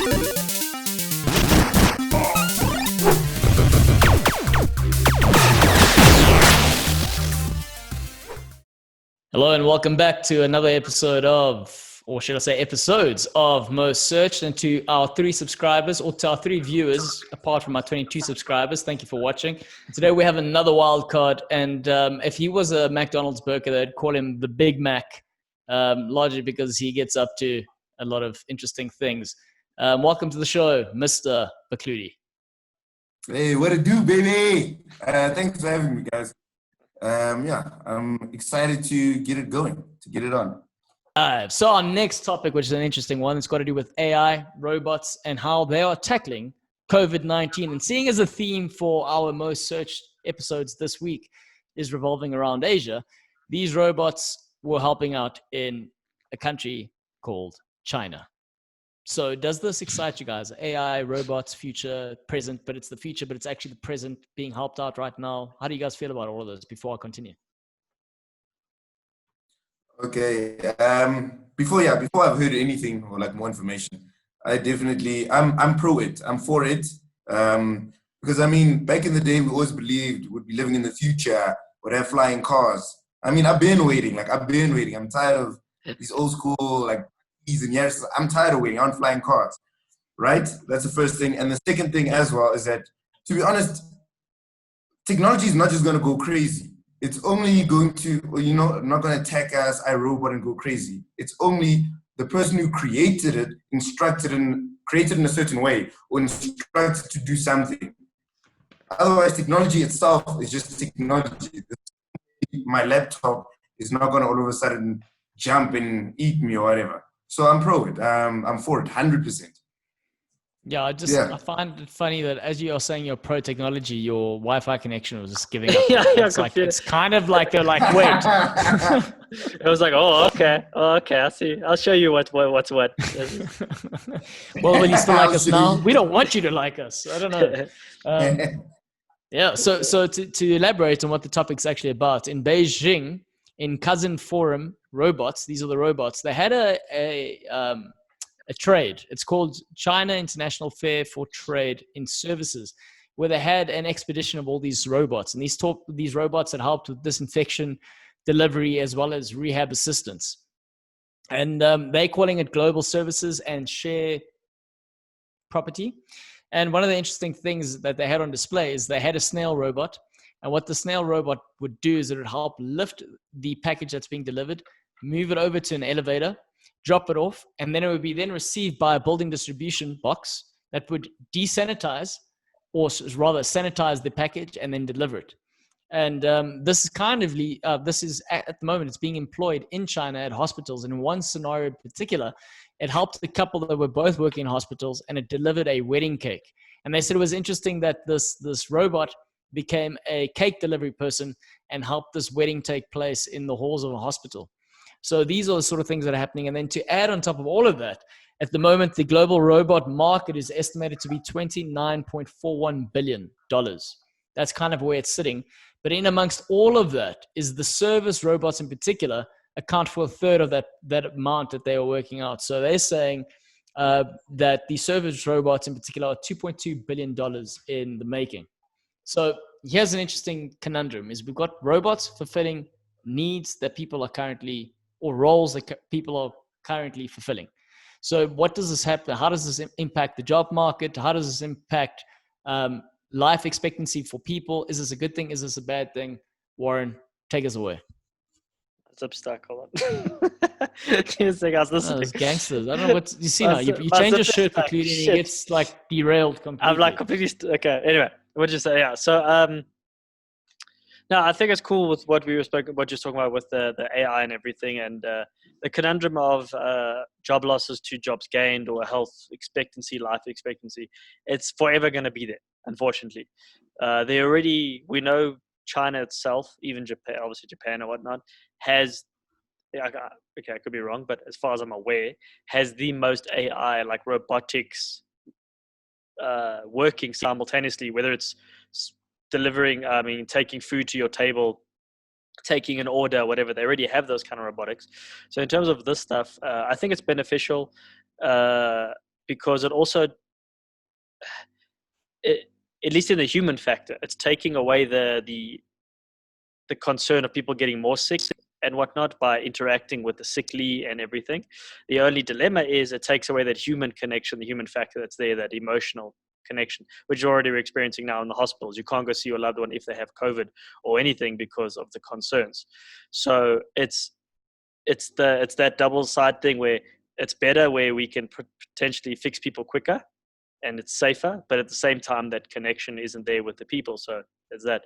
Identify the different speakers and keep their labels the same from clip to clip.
Speaker 1: Hello and welcome back to another episode of, or should I say episodes of Most Searched, and to our 3 subscribers, or to our 3 viewers, apart from our 22 subscribers. Thank you for watching. Today we have another wild card, and if he was a McDonald's burger, they'd call him the Big Mac, largely because he gets up to a lot of interesting things. Welcome to the show, Mr. Claudio.
Speaker 2: Hey, what it do, baby? Thanks for having me, guys. I'm excited to get it going, to get it on.
Speaker 1: So our next topic, which is an interesting one, it's got to do with AI, robots, and how they are tackling COVID-19. And seeing as a theme for our most searched episodes this week is revolving around Asia, these robots were helping out in a country called China. So does this excite you guys? AI, robots, future, present, but it's the future, but it's actually the present being helped out right now. How do you guys feel about all of this before I continue?
Speaker 2: Okay. Before I've heard anything or like more information, I'm pro it. I'm for it. Because I mean, back in the day, we always believed we'd be living in the future, would have flying cars. I mean, I've been waiting. I'm tired of these old school, like, and years. I'm tired of waiting. I want flying cars, right? That's the first thing. And the second thing as well is that, to be honest, technology is not just going to go crazy. It's only going to, not going to attack us, iRobot, and go crazy. It's only the person who created it, created in a certain way, or instructed to do something. Otherwise, technology itself is just technology. My laptop is not going to all of a sudden jump and eat me or whatever. So I'm pro it. I'm for it, 100%.
Speaker 1: Yeah, I find it funny that as you are saying you're pro technology, your Wi-Fi connection was just giving up. It's kind of like they're like, wait.
Speaker 3: It was like, okay, I see. I'll show you what's what.
Speaker 1: Well, will you still like us now? We don't want you to like us. I don't know. Yeah. So to elaborate on what the topic's actually about, in Beijing, in Cousin Forum Robots, these are the robots. They had a trade. It's called China International Fair for Trade in Services, where they had an expedition of all these robots. And these robots had helped with disinfection, delivery, as well as rehab assistance. And they're calling it global services and share property. And one of the interesting things that they had on display is they had a snail robot. And what the snail robot would do is it would help lift the package that's being delivered, move it over to an elevator, drop it off, and then it would be then received by a building distribution box that would desanitize, or rather sanitize the package and then deliver it. And this is at the moment, it's being employed in China at hospitals. And in one scenario in particular, it helped a couple that were both working in hospitals, and it delivered a wedding cake. And they said it was interesting that this robot became a cake delivery person and helped this wedding take place in the halls of a hospital. So these are the sort of things that are happening. And then to add on top of all of that, at the moment, the global robot market is estimated to be $29.41 billion. That's kind of where it's sitting. But in amongst all of that is the service robots in particular account for a third of that amount that they are working out. So they're saying that the service robots in particular are $2.2 billion in the making. So here's an interesting conundrum: is we've got robots fulfilling needs that people are currently, or roles that people are currently fulfilling. So what does this happen? How does this impact the job market? How does this impact life expectancy for people? Is this a good thing? Is this a bad thing? Warren, take us away.
Speaker 3: I'm stuck. Hold on. Can you I was listening?
Speaker 1: Those gangsters. I don't know what you see now. You change your shirt for Claudio and he gets like derailed completely.
Speaker 3: I'm like completely okay. Anyway, what did you say? Yeah. So no, I think it's cool with what you're talking about with the AI and everything, and the conundrum of job losses to jobs gained, or health expectancy, life expectancy. It's forever going to be there, unfortunately. We know China itself, even Japan, obviously Japan or whatnot, has, okay, I could be wrong, but as far as I'm aware, has the most AI, like robotics, working simultaneously, whether it's delivering, taking food to your table, taking an order, whatever. They already have those kind of robotics. So in terms of this stuff, I think it's beneficial because it also, at least in the human factor, it's taking away the concern of people getting more sick and whatnot by interacting with the sickly and everything. The only dilemma is it takes away that human connection, the human factor that's there, that emotional connection, which you're already experiencing now in the hospitals. You can't go see your loved one if they have COVID or anything because of the concerns. So it's that double side thing where it's better where we can potentially fix people quicker and it's safer, but at the same time that connection isn't there with the people. So there's that.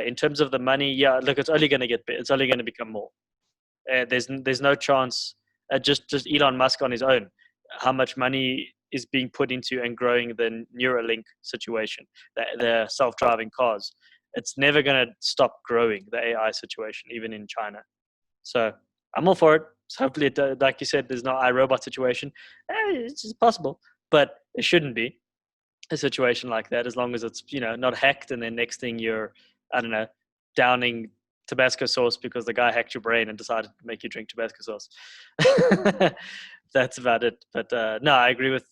Speaker 3: In terms of the money, yeah, look, it's only going to become more. There's no chance. Just Elon Musk on his own, how much money is being put into and growing the Neuralink situation, the self-driving cars. It's never going to stop growing, the AI situation, even in China. So I'm all for it. So hopefully, like you said, there's no iRobot situation. It's just possible, but it shouldn't be a situation like that as long as it's, not hacked and then next thing you're, I don't know, downing Tabasco sauce because the guy hacked your brain and decided to make you drink Tabasco sauce. That's about it. But no, I agree with.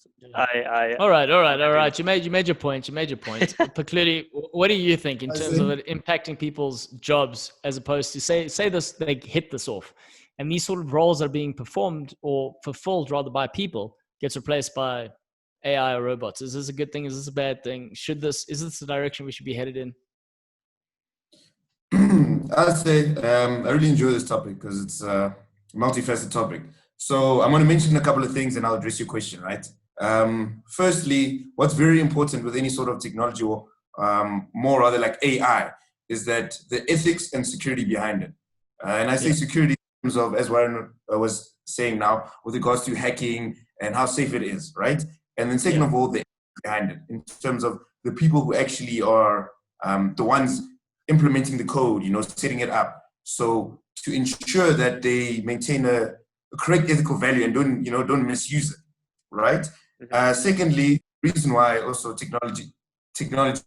Speaker 1: All right. You made your point. But clearly, what do you think in terms of it impacting people's jobs as opposed to say this, they hit this off, and these sort of roles are being performed or fulfilled rather by people gets replaced by AI or robots? Is this a good thing? Is this a bad thing? Is this the direction we should be headed in?
Speaker 2: I'd say I really enjoy this topic because it's a multifaceted topic. So I'm going to mention a couple of things and I'll address your question, right? Firstly, what's very important with any sort of technology or more rather like AI is that the ethics and security behind it. And I say security in terms of, as Warren was saying now, with regards to hacking and how safe it is, right? And then second of all, the ethics behind it in terms of the people who actually are the ones implementing the code, setting it up. So to ensure that they maintain a correct ethical value and don't misuse it, right? Secondly, reason why also technology can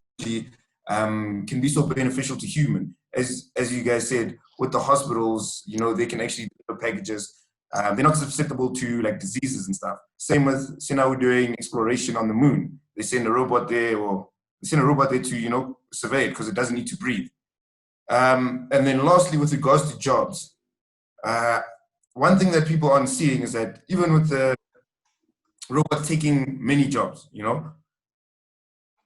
Speaker 2: be so beneficial to human, as you guys said, with the hospitals, they can actually deliver packages. They're not susceptible to like diseases and stuff. Same with, say now we're doing exploration on the moon. They send a robot there, to survey it because it doesn't need to breathe. And then lastly, with regards to jobs, one thing that people aren't seeing is that even with the robots taking many jobs,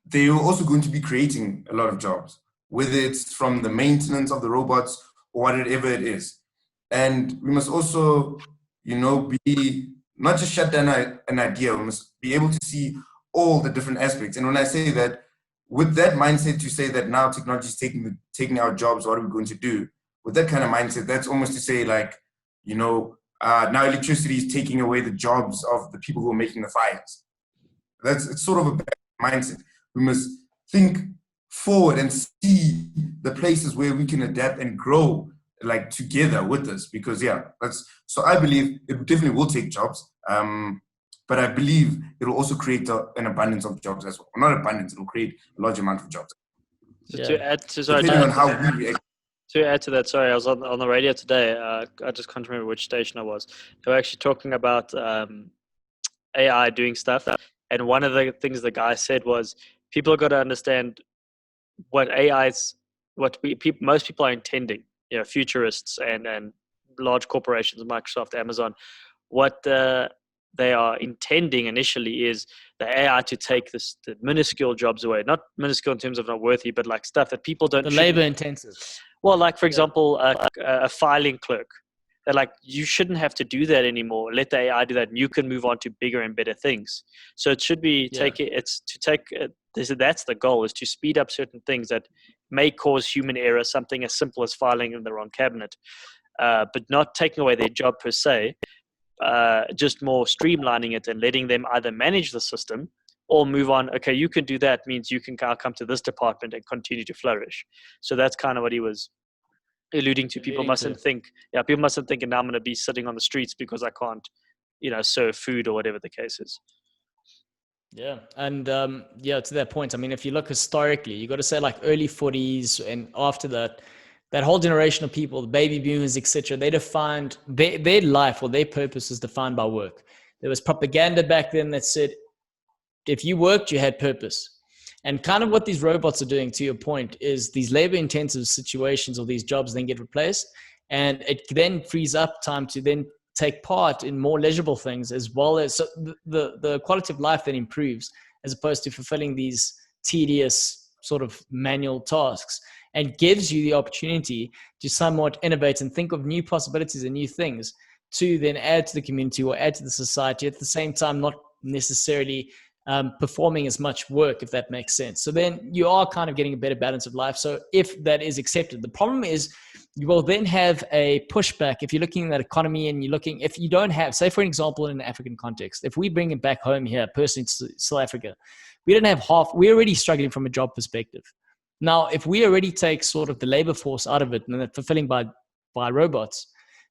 Speaker 2: they're also going to be creating a lot of jobs, whether it's from the maintenance of the robots or whatever it is. And we must also, be not just shut down an idea, we must be able to see all the different aspects. And when I say that, with that mindset to say that now technology is taking our jobs, what are we going to do? With that kind of mindset, that's almost to say like, now electricity is taking away the jobs of the people who are making the fires. It's sort of a bad mindset. We must think forward and see the places where we can adapt and grow like together with this, because so I believe it definitely will take jobs. But I believe it will also create an abundance of jobs as well. Not abundance, it will create a large amount of jobs.
Speaker 3: To add to that, sorry, I was on the radio today. I just can't remember which station I was. They were actually talking about AI doing stuff. And one of the things the guy said was, people have got to understand what most people are intending, futurists and large corporations, Microsoft, Amazon, what they are intending initially is the AI to take the minuscule jobs away. Not minuscule in terms of not worthy, but like stuff that people don't.
Speaker 1: The labor intensive.
Speaker 3: Well, like for example, a filing clerk. They're like, you shouldn't have to do that anymore. Let the AI do that, and you can move on to bigger and better things. So it should be that's the goal, is to speed up certain things that may cause human error. Something as simple as filing in the wrong cabinet, but not taking away their job per se. Just more streamlining it and letting them either manage the system or move on. Okay, you can do that, means you can come to this department and continue to flourish. So that's kind of what he was alluding to. People mustn't think, and now I'm going to be sitting on the streets because I can't, serve food or whatever the case is.
Speaker 1: Yeah. And to that point, I mean, if you look historically, you got to say like early 40s and after that whole generation of people, the baby boomers, etc., they defined their life or their purpose is defined by work. There was propaganda back then that said, if you worked, you had purpose. And kind of what these robots are doing, to your point, is these labor intensive situations or these jobs then get replaced. And it then frees up time to then take part in more legible things, as well as so the quality of life then improves, as opposed to fulfilling these tedious sort of manual tasks, and gives you the opportunity to somewhat innovate and think of new possibilities and new things to then add to the community or add to the society, at the same time not necessarily performing as much work, if that makes sense. So then you are kind of getting a better balance of life. So if that is accepted, the problem is you will then have a pushback if you're looking at that economy and you're looking, if you don't have, say for example, in an African context, if we bring it back home here, personally to South Africa, we don't have half, we're already struggling from a job perspective. Now, if we already take sort of the labor force out of it and that fulfilling by robots,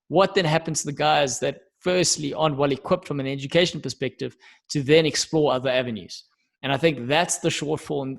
Speaker 1: what then happens to the guys that firstly aren't well equipped from an education perspective to then explore other avenues? And I think that's the shortfall in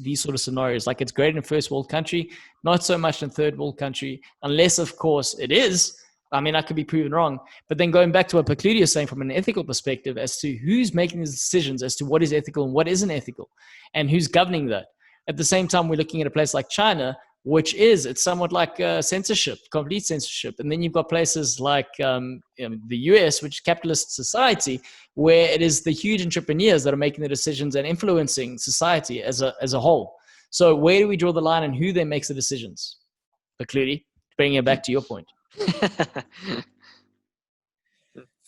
Speaker 1: these sort of scenarios. Like, it's great in a first world country, not so much in a third world country, unless of course it is. I mean, I could be proven wrong. But then going back to what Claudio is saying from an ethical perspective as to who's making these decisions as to what is ethical and what isn't ethical and who's governing that. At the same time, we're looking at a place like China, which is, it's somewhat like censorship, complete censorship. And then you've got places like the US, which is capitalist society, where it is the huge entrepreneurs that are making the decisions and influencing society as a whole. So where do we draw the line and who then makes the decisions? Clearly, bringing it back to your point.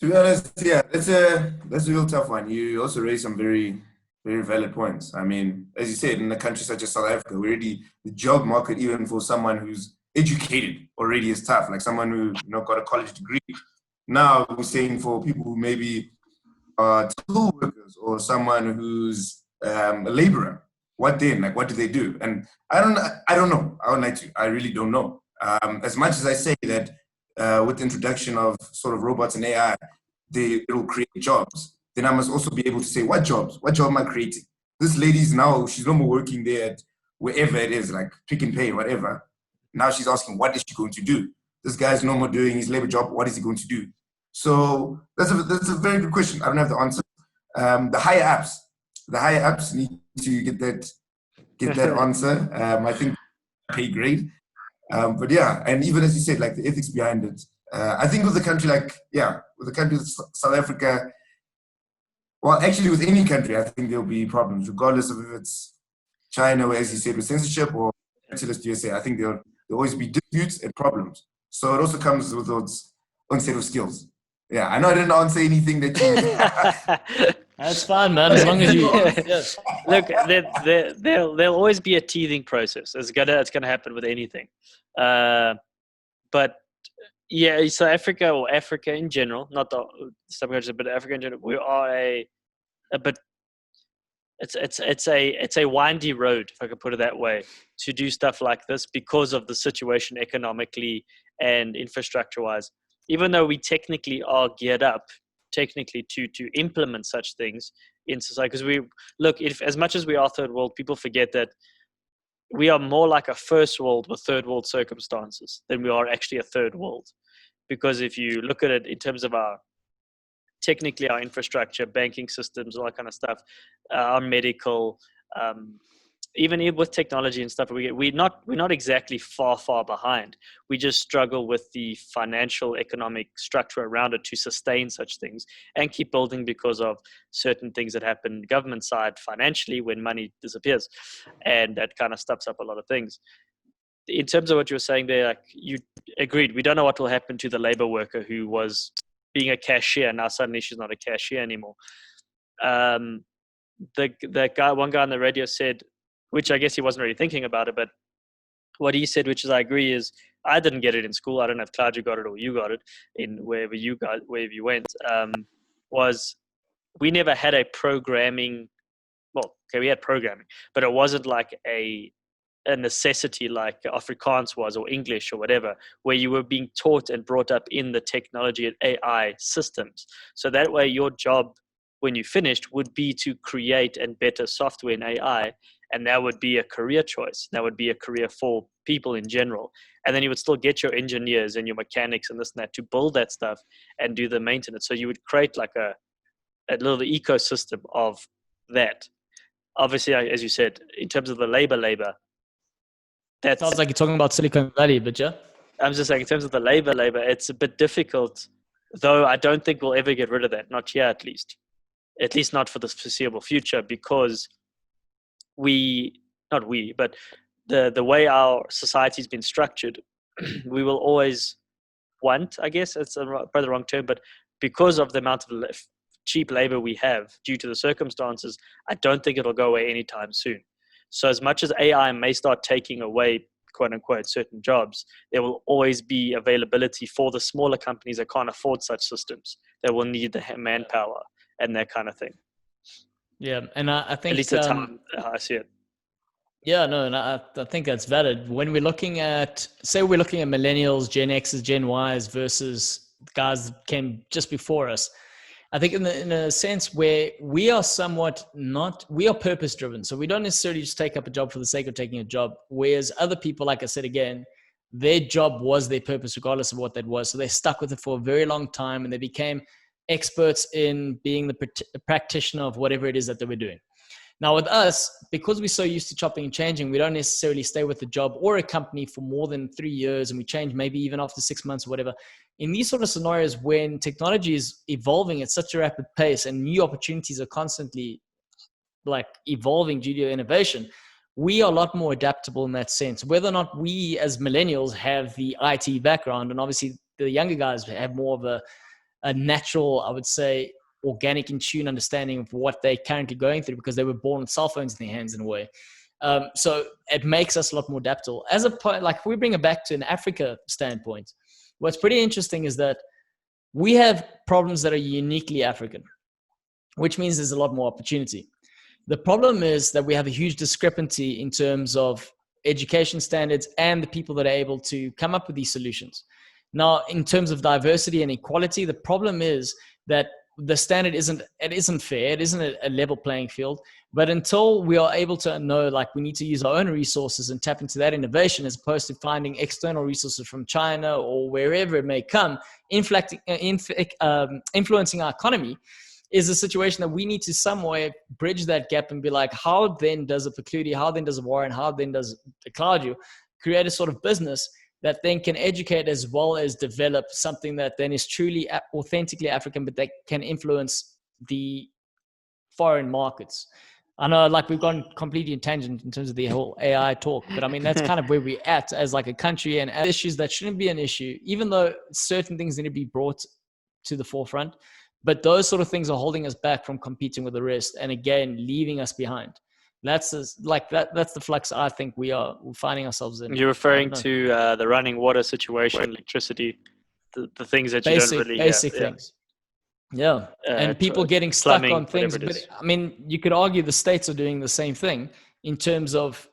Speaker 2: To be honest, yeah, that's a real tough one. You also raised some very, very valid points. I mean, as you said, in a country such as South Africa, the job market, even for someone who's educated already, is tough. Like someone who got a college degree. Now we're saying for people who maybe are tool workers or someone who's a laborer, what then? Like, what do they do? And I don't know. I won't lie to you. I really don't know. As much as I say that with the introduction of sort of robots and AI, it will create jobs, then I must also be able to say, what jobs? What job am I creating? This lady's now, she's no more working there at wherever it is, like Pick and Pay, whatever. Now she's asking, what is she going to do? This guy's no more doing his labor job. What is he going to do? So that's a very good question. I don't have the answer. The higher apps need to get that answer. I think pay grade. But yeah, and even as you said, like the ethics behind it. I think with a country like South Africa, well, actually with any country, I think there'll be problems, regardless of if it's China, or as you said, with censorship, or capitalist USA. I think there'll always be disputes and problems. So it also comes with its own set of skills. Yeah, I know I didn't answer anything that you...
Speaker 1: That's fine, man. As long as you...
Speaker 3: Yes. Look, there'll always be a teething process. It's gonna happen with anything. But yeah, so Africa, or Africa in general, not the some countries, but Africa in general, we are but it's a windy road, if I could put it that way, to do stuff like this because of the situation economically and infrastructure wise. Even though we technically are geared up technically to implement such things in society, because we look, if as much as we are third world, people forget that we are more like a first world with third world circumstances than we are actually a third world. Because if you look at it in terms of our infrastructure, banking systems, all that kind of stuff, our medical, even with technology and stuff, we're not exactly far behind. We just struggle with the financial economic structure around it to sustain such things and keep building because of certain things that happen government side financially when money disappears, and that kind of stuffs up a lot of things. In terms of what you were saying there, like, you agreed, we don't know what will happen to the labor worker who was being a cashier. Now suddenly she's not a one anymore. One guy on the radio said, which I guess he wasn't really thinking about it, but what he said, which is I agree, is I didn't get it in school. I don't know if Claudio got it or you got it in wherever you went. Was we never had a programming. Well, okay, we had programming, but it wasn't like a necessity like Afrikaans was, or English or whatever, where you were being taught and brought up in the technology and AI systems. So that way your job when you finished would be to create and better software and AI, and that would be a career choice. That would be a career for people in general. And then you would still get your engineers and your mechanics and this and that to build that stuff and do the maintenance. So you would create like a little ecosystem of that. Obviously, as you said, in terms of the labor, that
Speaker 1: sounds like you're talking about Silicon Valley, but yeah.
Speaker 3: I'm just saying, in terms of the labor, it's a bit difficult, though I don't think we'll ever get rid of that. Not here, at least not for the foreseeable future, because but the way our society's been structured, we will always want, I guess it's probably the wrong term, but because of the amount of cheap labor we have due to the circumstances, I don't think it'll go away anytime soon. So as much as AI may start taking away, quote unquote, certain jobs, there will always be availability for the smaller companies that can't afford such systems, that will need the manpower and that kind of thing.
Speaker 1: Yeah, and I think
Speaker 3: at least that's how I see it.
Speaker 1: Yeah, no, and I think that's valid. When we're looking at, say we're looking at millennials, Gen X's, Gen Y's versus the guys that came just before us, I think in a sense where we are we are purpose driven. So we don't necessarily just take up a job for the sake of taking a job. Whereas other people, like I said again, their job was their purpose regardless of what that was. So they stuck with it for a very long time and they became experts in being the practitioner of whatever it is that they were doing. Now with us, because we're so used to chopping and changing, we don't necessarily stay with the job or a company for more than 3 years, and we change maybe even after 6 months or whatever. In these sort of scenarios, when technology is evolving at such a rapid pace and new opportunities are constantly like evolving due to innovation, we are a lot more adaptable in that sense. Whether or not we as millennials have the IT background, and obviously the younger guys have more of a natural, I would say, organic in tune understanding of what they're currently going through because they were born with cell phones in their hands in a way. So it makes us a lot more adaptable. As a point, like if we bring it back to an Africa standpoint, what's pretty interesting is that we have problems that are uniquely African, which means there's a lot more opportunity. The problem is that we have a huge discrepancy in terms of education standards and the people that are able to come up with these solutions. Now, in terms of diversity and equality, the problem is that the standard isn't fair. It isn't a level playing field. But until we are able to know, like, we need to use our own resources and tap into that innovation as opposed to finding external resources from China or wherever it may come, influencing our economy, is a situation that we need to some way bridge that gap and be like, how then does a Portuguese, how then does a Warren, how then does a Claudio create a sort of business that then can educate as well as develop something that then is truly authentically African, but that can influence the foreign markets. I know, like, we've gone completely in tangent in terms of the whole AI talk, but I mean, that's kind of where we're at as like a country, and issues that shouldn't be an issue, even though certain things need to be brought to the forefront. But those sort of things are holding us back from competing with the rest, and again, leaving us behind. That's the flux I think we're finding ourselves in.
Speaker 3: You're referring to the running water situation, electricity, the things that you don't really
Speaker 1: basic things. Yeah, and people getting stuck on things. But I mean, you could argue the states are doing the same thing in terms of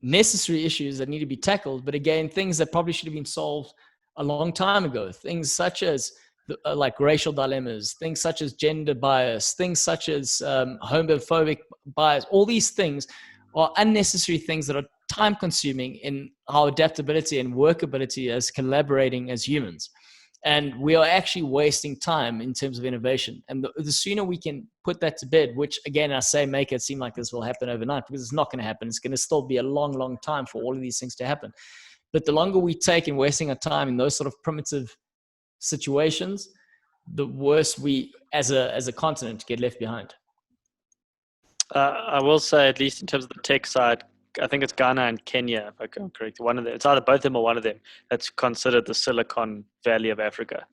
Speaker 1: necessary issues that need to be tackled. But again, things that probably should have been solved a long time ago. Things such as like racial dilemmas, things such as gender bias, things such as homophobic bias. All these things are unnecessary things that are time consuming in our adaptability and workability as collaborating as humans. And we are actually wasting time in terms of innovation. And the sooner we can put that to bed, which again, I say, make it seem like this will happen overnight, because it's not going to happen. It's going to still be a long, long time for all of these things to happen. But the longer we take in wasting our time in those sort of primitive situations, the worse we as a continent get left behind.
Speaker 3: I will say, at least in terms of the tech side, I think it's Ghana and Kenya, if I'm correct. One of them, it's either both of them or one of them, that's considered the Silicon Valley of Africa.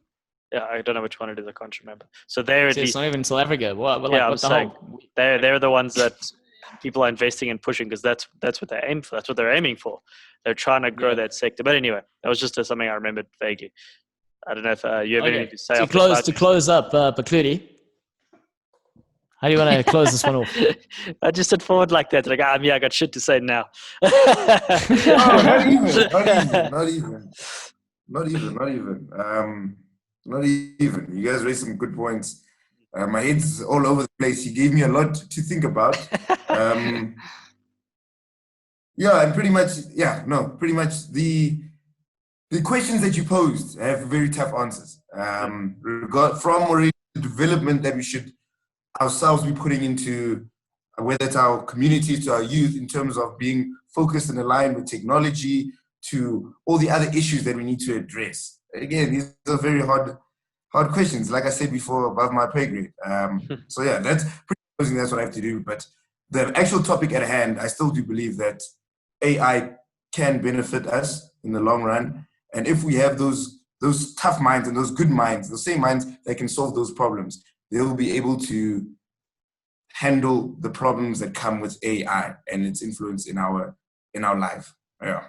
Speaker 3: Yeah, I don't know which one it is. I can't remember. So they're at least,
Speaker 1: it's not even South Africa.
Speaker 3: They're the ones that people are investing and pushing, because that's what they aim for. That's what they're aiming for. They're trying to grow that sector. But anyway, that was just something I remembered vaguely. I don't know if you have anything to say.
Speaker 1: To close up, Pakludi, how do you want to close this one off?
Speaker 3: I just said forward like that. Like, I got shit to say now.
Speaker 2: No, not even. You guys raised some good points. My head's all over the place. You gave me a lot to think about. And pretty much the questions that you posed have very tough answers. From already the development that we should ourselves be putting into, whether it's our communities, to our youth, in terms of being focused and aligned with technology, to all the other issues that we need to address? Again, these are very hard questions. Like I said before, above my pay grade. So yeah, that's what I have to do. But the actual topic at hand, I still do believe that AI can benefit us in the long run. And if we have those tough minds and those good minds, the same minds that can solve those problems, they'll be able to handle the problems that come with AI and its influence in our life. Yeah.